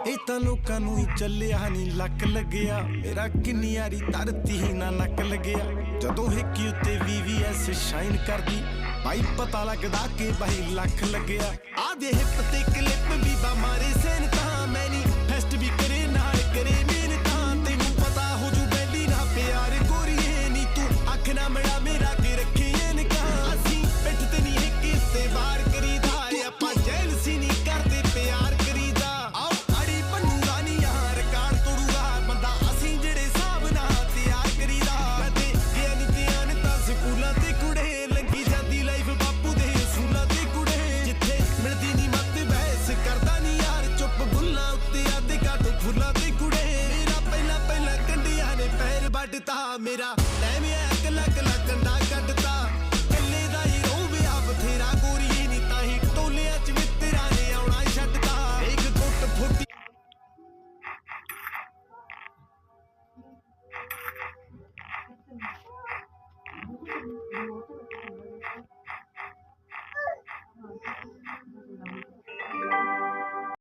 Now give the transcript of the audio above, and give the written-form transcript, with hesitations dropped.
ਇਹ ਤਾਂ ਲੋਕਾਂ ਨੂੰ ਹੀ ਚੱਲਿਆ ਨੀ ਲੱਕ ਲੱਗਿਆ। ਮੇਰਾ ਕਿੰਨੀ ਯਾਰੀ ਧਰਤੀ ਹੀ ਨਾ ਨੱਕ ਲੱਗਿਆ। ਜਦੋਂ ਹਿੱਕੀ ਉੱਤੇ VVS ਸ਼ਾਈਨ ਕਰਦੀ ਬਾਈ ਪਤਾ ਲੱਗਦਾ ਕਿ ਬਾਈ ਲੱਖ ਲੱਗਿਆ। ਆਦੇ ਹਿੱਪ ਤੇ ਕਲਿੱਪ ਵੀ ਬਾ ਮਾਰੇ ਸੈਨ ਤਾਂ